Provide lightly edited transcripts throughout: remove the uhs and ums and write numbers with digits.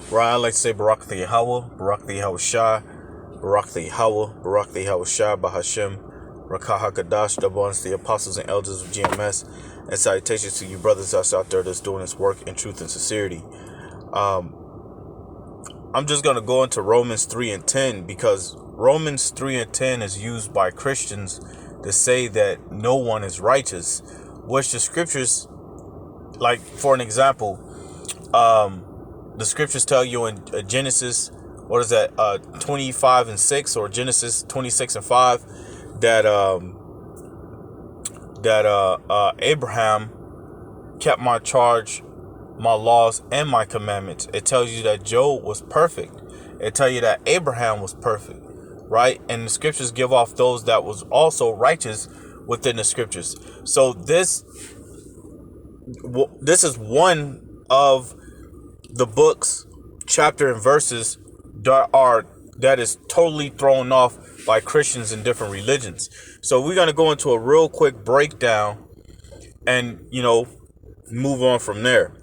Right, I like to say Barak the Yahweh, Barak the Yahweh Shai, Barak the Yahweh, Barak the Yahweh Shai, Bahashem, Rakah HaKadash, double honors to the apostles and elders of GMS, and salutations to you brothers that's out there that's doing this work in truth and sincerity. I'm just going to go into Romans 3 and 10 because Romans 3 and 10 is used by Christians to say that no one is righteous, which the scriptures, like for an example, the scriptures tell you in Genesis, 25 and 6, or Genesis 26 and 5, that Abraham kept my charge, my laws, and my commandments. It tells you that Job was perfect. It tells you that Abraham was perfect, right? And the scriptures give off those that was also righteous within the scriptures. So this is one of the books, chapter and verses that is totally thrown off by Christians in different religions. So we're going to go into a real quick breakdown and, move on from there.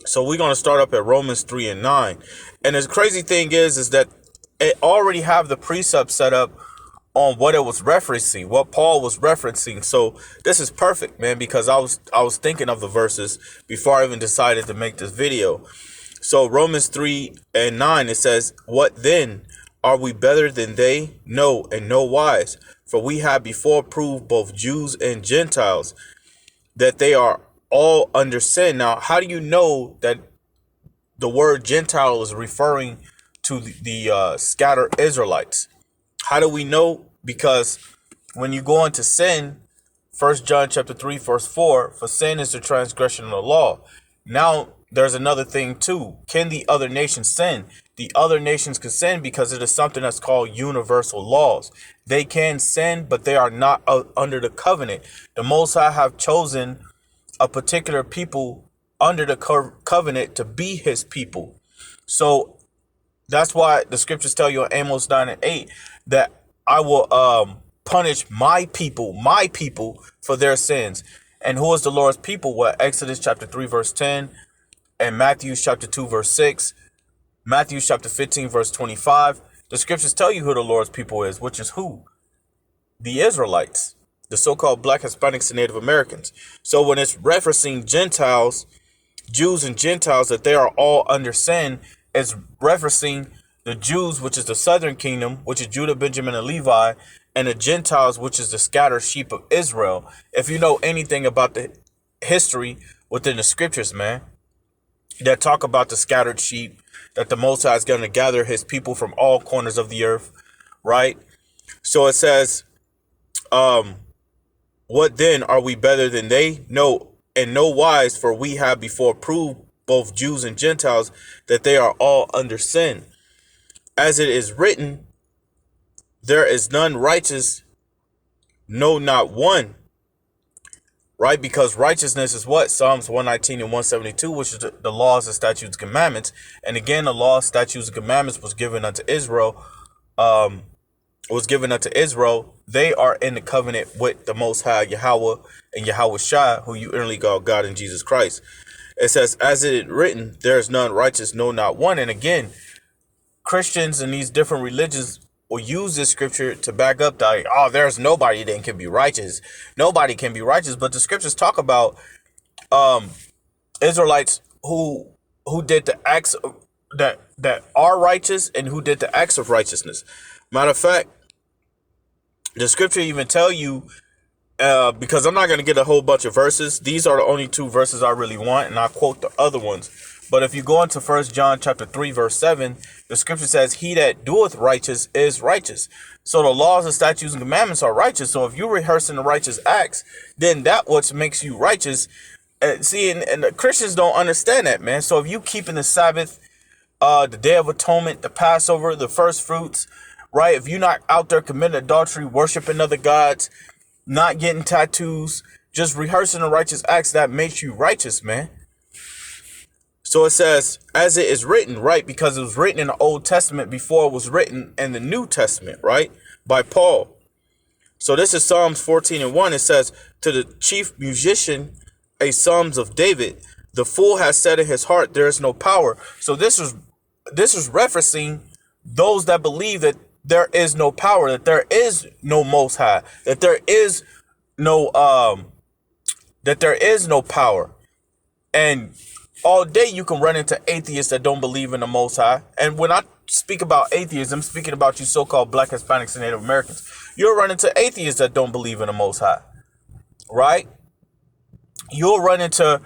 So we're going to start up at Romans 3 and 9. And the crazy thing is that it already have the precept set up on what it was referencing, what Paul was referencing. So this is perfect, man, because I was thinking of the verses before I even decided to make this video. So Romans 3 and 9, it says, "What then? Are we better than they? No, in no wise. For we have before proved both Jews and Gentiles that they are all under sin." Now, how do you know that the word Gentile is referring to the scattered Israelites? How do we know? Because when you go into sin, 1 John chapter 3, verse 4, for sin is the transgression of the law. Now, there's another thing too. Can the other nations sin? The other nations can sin because it is something that's called universal laws. They can sin, but they are not under the covenant. The Most High have chosen a particular people under the covenant to be his people. So that's why the scriptures tell you in Amos 9 and 8 that I will punish my people for their sins. And who is the Lord's people? Well, Exodus chapter 3 verse 10 and Matthew chapter 2 verse 6, Matthew chapter 15 verse 25. The scriptures tell you who the Lord's people is, which is who? The Israelites, the so-called Black, Hispanics, and Native Americans. So when it's referencing Gentiles, Jews and Gentiles, that they are all under sin, it's referencing the Jews, which is the southern kingdom, which is Judah, Benjamin, and Levi, and the Gentiles, which is the scattered sheep of Israel. If you know anything about the history within the scriptures, man, that talk about the scattered sheep, that the Most High is going to gather his people from all corners of the earth, right? So it says, what then? Are we better than they? No, in no wise, for we have before proved both Jews and Gentiles that they are all under sin. As it is written, there is none righteous, no, not one. Right? Because righteousness is what? Psalms 119 and 172, which is the laws, the statutes, commandments. And again, the laws, statutes, and commandments was given unto Israel. They are in the covenant with the Most High, Yahweh, and Yahweh Shai, who you inwardly call God in Jesus Christ. It says, as it is written, there is none righteous, no, not one. And again, Christians in these different religions will use this scripture to back up that, there's nobody that can be righteous. Nobody can be righteous. But the scriptures talk about Israelites who did the acts that are righteous and who did the acts of righteousness. Matter of fact, the scripture even tell you, because I'm not going to get a whole bunch of verses. These are the only two verses I really want, and I'll quote the other ones. But if you go into 1 John chapter 3, verse 7, the scripture says, he that doeth righteous is righteous. So the laws and statutes and commandments are righteous. So if you're rehearsing the righteous acts, then that what makes you righteous. And the Christians don't understand that, man. So if you keeping the Sabbath, the Day of Atonement, the Passover, the first fruits, right? If you're not out there committing adultery, worshiping other gods, not getting tattoos, just rehearsing the righteous acts, that makes you righteous, man. So it says, as it is written, right? Because it was written in the Old Testament before it was written in the New Testament, right? By Paul. So this is Psalms 14 and 1. It says, to the chief musician, a Psalms of David, the fool has said in his heart, there is no power. So this is this is referencing those that believe that there is no power, that there is no Most High, that there is no power. And all day you can run into atheists that don't believe in the Most High. And when I speak about atheists, I'm speaking about you so-called Black, Hispanics, and Native Americans. You'll run into atheists that don't believe in the Most High, right? You'll run into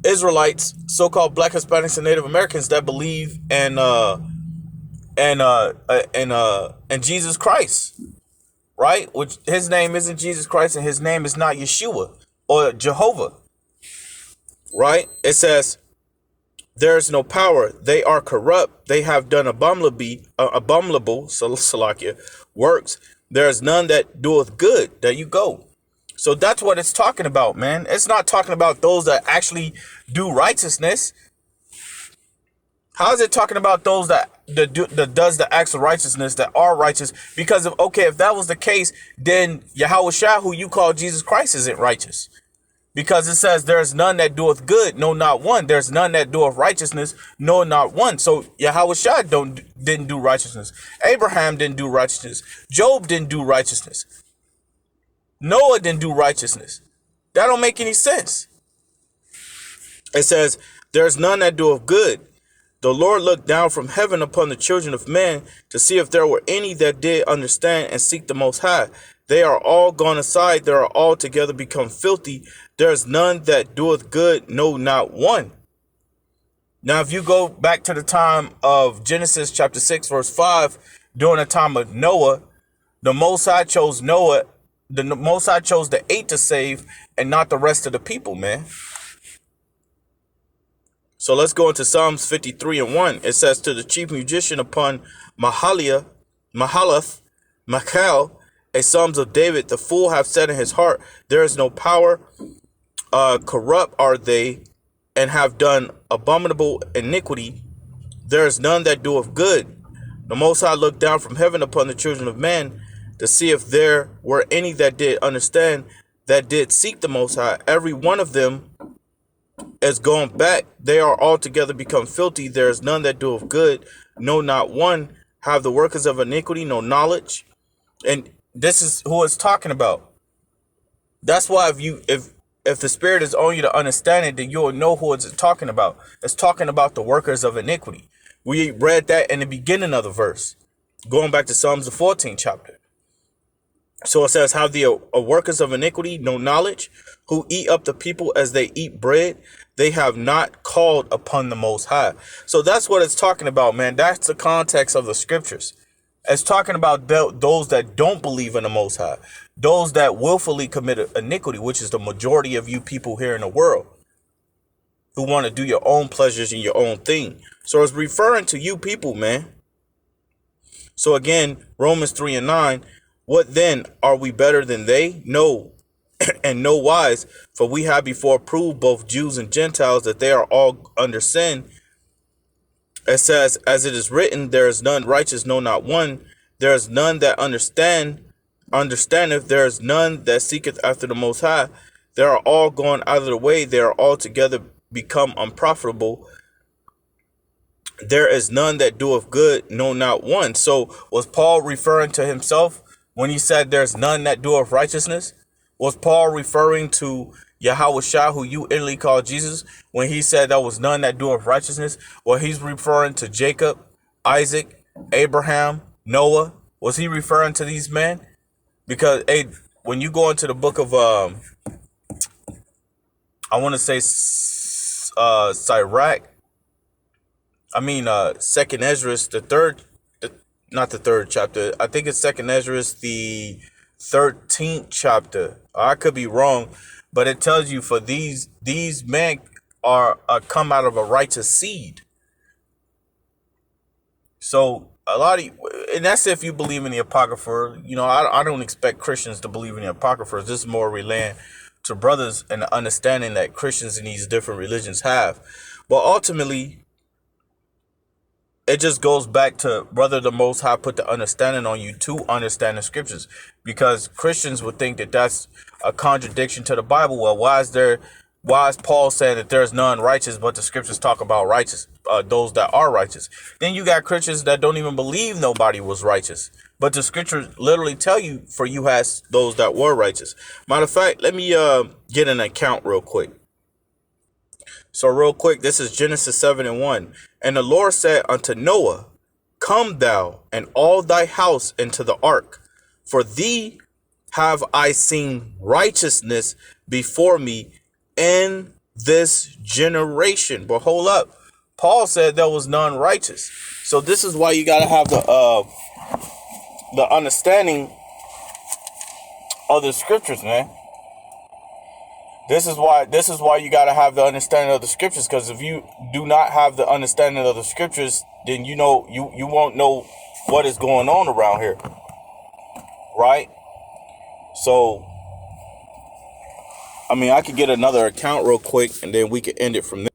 Israelites, so-called Black, Hispanics, and Native Americans that believe in Jesus Christ, right? Which his name isn't Jesus Christ, and his name is not Yeshua or Jehovah, right? It says, there is no power. They are corrupt. They have done abominable Salakia works. There is none that doeth good. There you go. So that's what it's talking about, man. It's not talking about those that actually do righteousness. How is it talking about those that does the acts of righteousness, that are righteous? Because if that was the case, then Yahweh Shah, who you call Jesus Christ, isn't righteous. Because it says there's none that doeth good, no, not one. There's none that doeth righteousness, no, not one. So Yahweh Shah didn't do righteousness. Abraham didn't do righteousness. Job didn't do righteousness. Noah didn't do righteousness. That don't make any sense. It says, there's none that doeth good. The Lord looked down from heaven upon the children of men to see if there were any that did understand and seek the Most High. They are all gone aside. They are all together become filthy. There is none that doeth good, no, not one. Now, if you go back to the time of Genesis chapter 6, verse 5, during the time of Noah, the Most High chose Noah. The Most High chose the 8 to save and not the rest of the people, man. So let's go into Psalms 53:1. It says, to the chief musician upon Mahalath, Michal, a Psalms of David, the fool hath said in his heart, there is no power, corrupt are they, and have done abominable iniquity. There is none that doeth good. The Most High looked down from heaven upon the children of men to see if there were any that did understand, that did seek the Most High. Every one of them is gone back. They are altogether become filthy. There is none that doeth good, no, not one. Have the workers of iniquity no knowledge? And this is who it's talking about. That's why if the Spirit is on you to understand it, then you'll know who it's talking about. It's talking about the workers of iniquity. We read that in the beginning of the verse, going back to Psalms the 14th chapter. So it says, have the workers of iniquity no knowledge, who eat up the people as they eat bread? They have not called upon the Most High. So that's what it's talking about, man. That's the context of the scriptures. It's talking about those that don't believe in the Most High, those that willfully commit iniquity, which is the majority of you people here in the world who want to do your own pleasures and your own thing. So it's referring to you people, man. So again, Romans 3:9. What then? Are we better than they? No, and no wise, for we have before proved, both Jews and Gentiles, that they are all under sin. It says, as it is written, there is none righteous, no, not one. There is none that understandeth. There is none that seeketh after the Most High. They are all gone out of the way. They are altogether become unprofitable. There is none that doeth good, no, not one. So was Paul referring to himself when he said there's none that doeth righteousness? Was Paul referring to Yahweh Shah, who you inly call Jesus, when he said there was none that doeth righteousness? Well, he's referring to Jacob, Isaac, Abraham, Noah. Was he referring to these men? Because when you go into the book of I want to say Sirach, Second Esdras, not the third chapter. I think it's Second Esdras, the 13th chapter. I could be wrong, but it tells you for these men are come out of a righteous seed. So a lot of, and that's if you believe in the Apocrypha. You know, I don't expect Christians to believe in the Apocrypha. This is more relaying to brothers and the understanding that Christians in these different religions have. But ultimately, it just goes back to whether the Most High put the understanding on you to understand the scriptures, because Christians would think that that's a contradiction to the Bible. Well, why Why is Paul saying that there's none righteous, but the scriptures talk about righteous, those that are righteous? Then you got Christians that don't even believe nobody was righteous, but the scriptures literally tell you for you has those that were righteous. Matter of fact, let me get an account real quick. So real quick, this is Genesis 7:1. And the Lord said unto Noah, come thou and all thy house into the ark, for thee have I seen righteousness before me in this generation. But hold up, Paul said there was none righteous. So this is why you gotta have the understanding of the scriptures, man. This is why you gotta have the understanding of the scriptures, because if you do not have the understanding of the scriptures, then you won't know what is going on around here, right? So, I mean, I could get another account real quick, and then we could end it from there.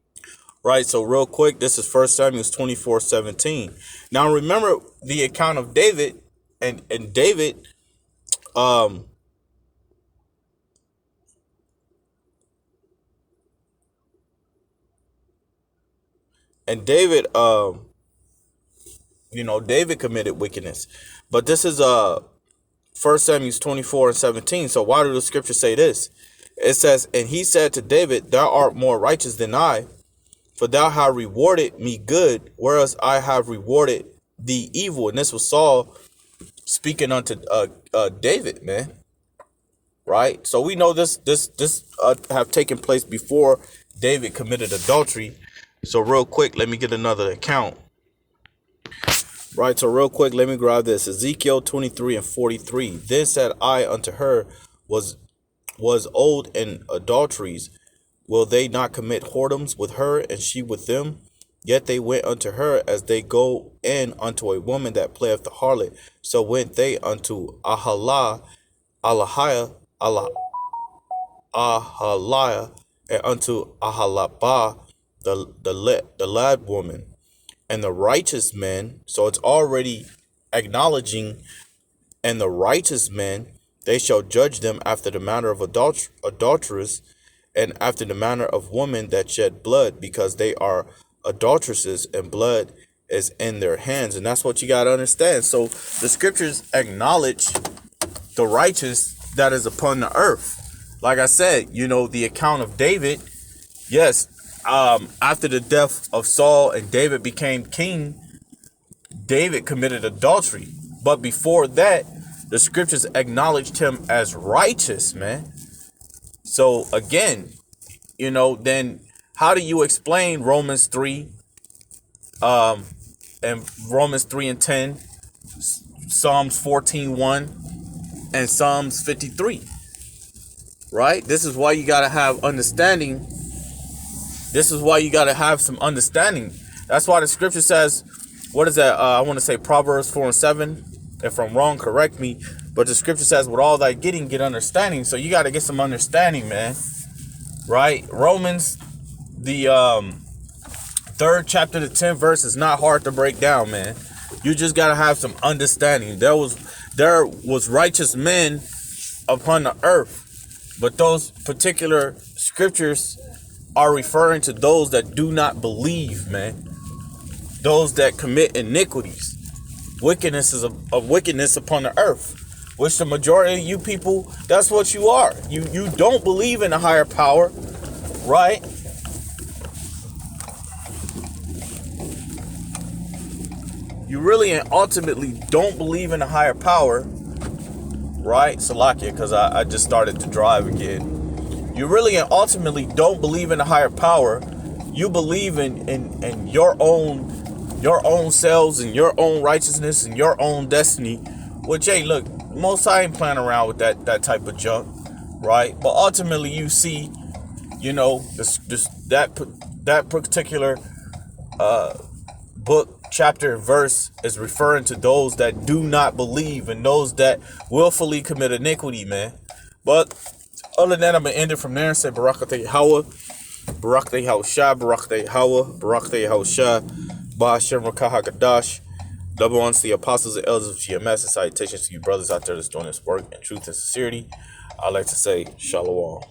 Right, so real quick, this is 1 Samuel 24:17. Now remember the account of David, and David, David committed wickedness. But this is 1 Samuel 24:17. So why do the scriptures say this? It says, and he said to David, thou art more righteous than I, for thou hast rewarded me good, whereas I have rewarded thee evil. And this was Saul speaking unto David, man. Right? So we know this have taken place before David committed adultery. So real quick, let me get another account. Right, so real quick, let me grab this. Ezekiel 23:43. Then said I unto her, was old in adulteries. Will they not commit whoredoms with her, and she with them? Yet they went unto her as they go in unto a woman that playeth the harlot. So went they unto Ahaliah, and unto Ahalabah, the lad woman. And the righteous men, so it's already acknowledging, and the righteous men, they shall judge them after the manner of adulterers, and after the manner of women that shed blood, because they are adulteresses, and blood is in their hands. And that's what you got to understand. So the scriptures acknowledge the righteous that is upon the earth. Like I said, the account of David, yes, after the death of Saul and David became king, David committed adultery. But before that, the scriptures acknowledged him as righteous, man. So again, then how do you explain Romans 3 and Romans 3:10, Psalms 14:1, and Psalms 53? Right? This is why you got to have understanding. This is why you got to have some understanding. That's why the scripture says, what is that? I want to say Proverbs 4:7. If I'm wrong, correct me. But the scripture says, with all thy getting, get understanding. So you got to get some understanding, man. Right? Romans, the 3rd chapter, the 10th verse is not hard to break down, man. You just got to have some understanding. There was righteous men upon the earth. But those particular scriptures are referring to those that do not believe, man. Those that commit iniquities. Wickedness is of wickedness upon the earth, which the majority of you people, that's what you are. You don't believe in a higher power, right? You really and ultimately don't believe in a higher power, right? Salakia, because I just started to drive again. You really and ultimately don't believe in a higher power. You believe in your own selves and your own righteousness and your own destiny. Which, hey, look, most I ain't playing around with that type of junk, right? But ultimately, you see, that particular book, chapter, and verse is referring to those that do not believe and those that willfully commit iniquity, man. But other than that, I'm going to end it from there and say Barakateh Hawa, Barakateh Hausha, Barakateh Hawa, Barakateh Hausha, Ba'ashem Rakah HaKadash. Double ones to the apostles and elders of GMS, and salutations to you brothers out there that's doing this work in truth and sincerity. I'd like to say Shalom.